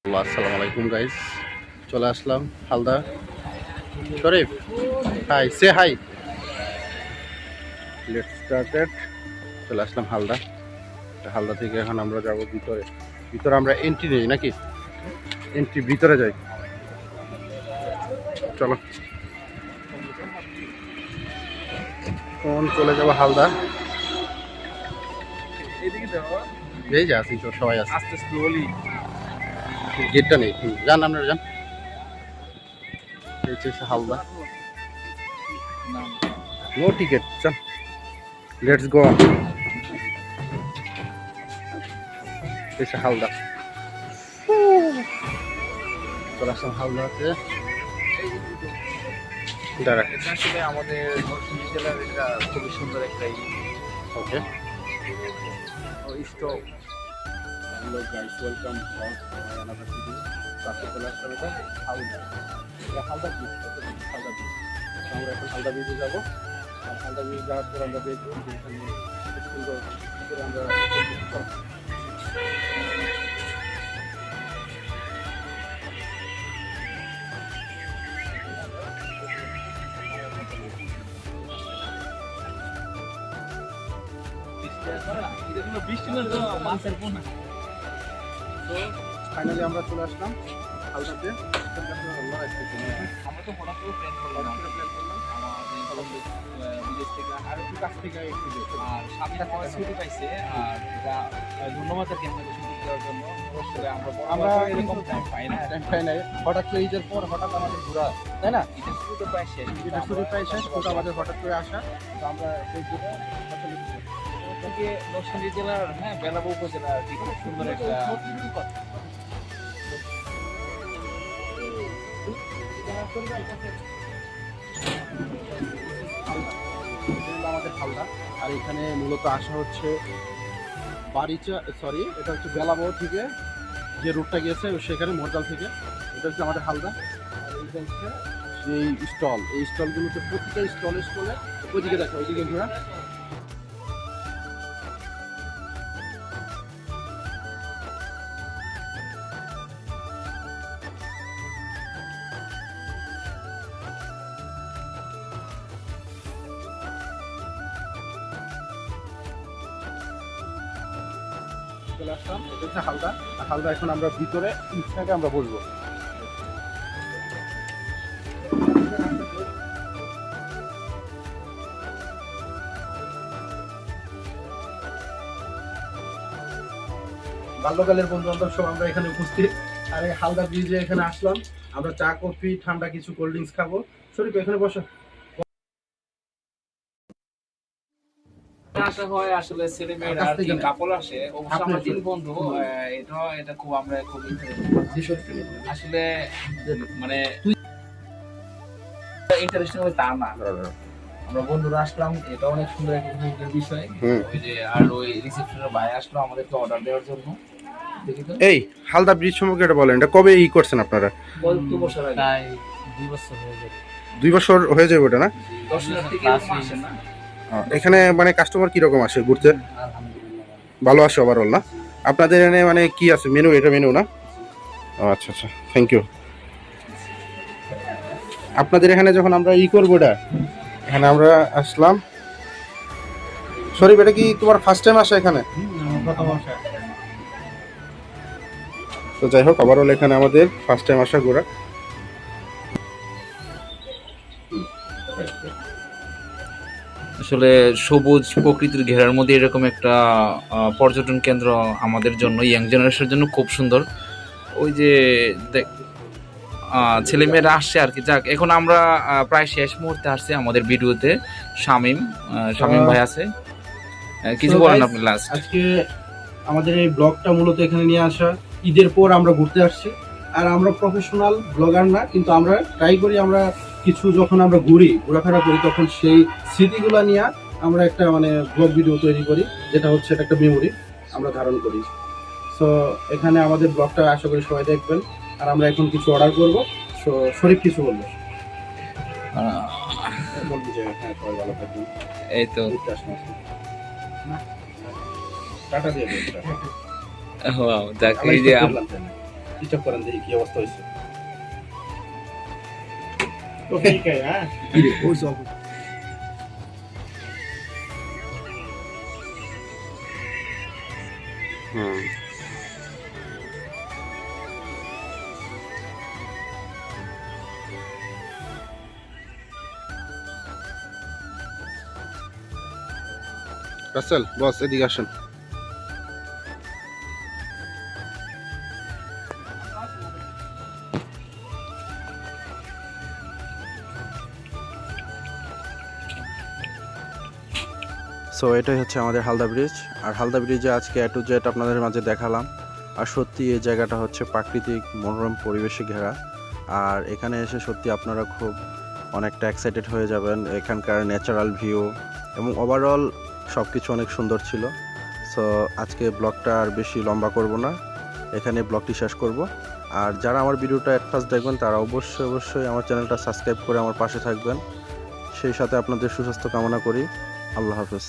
আসসালামু আলাইকুম গাইস, চলে আসলাম Halda. Sharif hi, say hi. Let's started. চলে আসলাম হালদা। হালদা থেকে এখন আমরা যাব ভিতরে। ভিতরে আমরা এন্ট্রি নেই নাকি? এন্ট্রি ভিতরে যাই, চলো। এখন চলে যাব হালদা। এই যে আছি তো, সবাই আছে। আস্তে স্লোলি গেটটা নেই, যান আপনারা যান। এই হচ্ছে হালদা, নো টিকেট। চল, লেটস গো। এসে হালদা চলে আসলাম হালদাতে। দাঁড়া, এটা আসলে আমাদের নরসিংদী জেলার এটা খুবই সুন্দর একটা okay. Stock. Hello guys, welcome back to another video. আজকে চলে আসলাম এটা হালদা। এটা হালদা ব্রিজ, হালদা ব্রিজ। আমরা এখন হালদা ব্রিজে যাবো। আর হালদা ব্রিজ যাওয়ার পর আমরা দেখবো যে এখানে খুব সুন্দর করে আমরা ফাইনালি আমরা চলে আসলাম হালদাতে। আমরা তো হঠাৎ করে প্ল্যান করলাম, বিদেশ থেকে আর একটু কাছ থেকে একটু আর সামনে সময় ছুটি পাইছে। আর এটা ধন্যবাদ আর কি আমাদের ছুটি দেওয়ার জন্য। আসলে আমরা এরকম টাইম পাই না। হঠাৎ করে ঈদের পর হঠাৎ আমাদের ঘোরা, তাই না? ঈদের শুরু তো প্রায় শেষ, ঈদের শুরু প্রায় শেষ, কিন্তু আমাদের হঠাৎ করে আসা। তো আমরা সেই ঘুরে থেকে নরসিংদী জেলার বেলাবো উপজেলা আর কি খুব সুন্দর একটা আমাদের হালদা। আর এখানে মূলত আসা হচ্ছে বাড়িচা, সরি এটা হচ্ছে বেলাবো থেকে যে রুটটা গিয়েছে সেখানে মোরজাল থেকে। এটা হচ্ছে আমাদের হালদা। আর এইটা হচ্ছে সেই স্টল, এই স্টলগুলোতে প্রতিটা স্টলে ওইদিকে দেখো, ওইদিকে ঘোরা। চলে আসলাম, এটা হচ্ছে হালদা। আর হালদা এখন আমরা ভিতরে ইচ্ছাকে আমরা বসবো। বাল্যকালের বন্ধু বান্ধব সব আমরা এখানে উপস্থিত। আর এই হালদা ব্রিজে এখানে আসলাম, আমরা চা কফি ঠান্ডা কিছু কোল্ড ড্রিঙ্কস খাবো। শরীফ এখানে বসো। আসা হয় আসলে ছেলে মেয়েরা আর কি কাপল আসে, অবশ্য আমরা তিন বন্ধু। এটা খুব আমরা খুব আসলে মানে ইন্টারেস্টিং তা না, আমরা বন্ধুরা আসলাম, এটা অনেক সুন্দর একটা বিষয়। ওই যে আর ওই রিসেপশনের ভাই আসলো আমাদেরকে অর্ডার দেওয়ার জন্য। দেখি তো এই হালদা ব্রিজ সম্পর্কে এটা বলেন, এটা কবে করছেন আপনারা? কত বছর আগে? প্রায় 2 বছর হয়ে যাবে। 2 বছর হয়ে যাবে ওটা না? দর্শনার্থী আসে না এখানে, মানে কাস্টমার কিরকম আসে ঘুরতে? ভালো আসে ওভারঅল না? আপনাদের এখানে মানে কি আছে মেনু? এটা মেনু না? আচ্ছা আচ্ছা, থ্যাংক ইউ। আপনাদের এখানে যখন আমরা করবো এটা, এখানে আমরা আসলাম। শরীফ এটা কি তোমার ফার্স্ট টাইম আসা এখানে? তো যাই হোক, ওভারঅল এখানে আমাদের ফার্স্ট টাইম আসা ঘোরা। আসলে সবুজ প্রকৃতির ঘেরার মধ্যে এরকম একটা পর্যটন কেন্দ্র আমাদের জন্য, ইয়াং জেনারেশনের জন্য খুব সুন্দর। ওই যে ছেলেমেয়েরা আসছে আর কি। যাক, এখন আমরা প্রায় শেষ মুহূর্তে আসছি আমাদের ভিডিওতে। শামীম ভাই আছে, কিছু বলেন আপনি লাস্ট। আজকে আমাদের এই ব্লগটা মূলত এখানে নিয়ে আসা, ঈদের পর আমরা ঘুরতে আসছি। আর আমরা প্রফেশনাল ব্লগার না, কিন্তু আমরা ট্রাই করি, আমরা কিছু যখন আমরা ঘোরাফেরা করি তখন সেই স্মৃতিগুলো নিয়ে আমরা একটা মানে ব্লগ ভিডিও তৈরি করি, যেটা হচ্ছে একটা মেমোরি আমরা ধারণ করি। সো এখানে আমাদের ব্লগটা আশা করি সবাই দেখবেন। আর আমরা এখন কিছু অর্ডার করবো। সো শরীফ কিছু বলবো? বলবি যে হ্যাঁ, সবাই ভালো থাকবেন। এই তো টাটা দিয়ে যাক, এই যে ডিস্টার্ব করেন দেখি কি অবস্থা হয়েছে। রাসেল বস এদিকে আসেন। সো এটাই হচ্ছে আমাদের হালদা ব্রিজ। আর হালদা ব্রিজে আজকে A to Z আপনাদের মাঝে দেখালাম। আর সত্যি এই জায়গাটা হচ্ছে প্রাকৃতিক মনোরম পরিবেশে ঘেরা। আর এখানে এসে সত্যি আপনারা খুব অনেকটা এক্সাইটেড হয়ে যাবেন। এখানকার ন্যাচারাল ভিউ এবং ওভারঅল সব কিছু অনেক সুন্দর ছিল। সো আজকে ব্লগটা আর বেশি লম্বা করব না, এখানে ব্লগটি শেষ করব। আর যারা আমার ভিডিওটা এট ফার্স্ট দেখবেন তারা অবশ্যই আমার চ্যানেলটা সাবস্ক্রাইব করে আমার পাশে থাকবেন। সেই সাথে আপনাদের সুস্বাস্থ্য কামনা করি। আল্লাহ হাফেজ।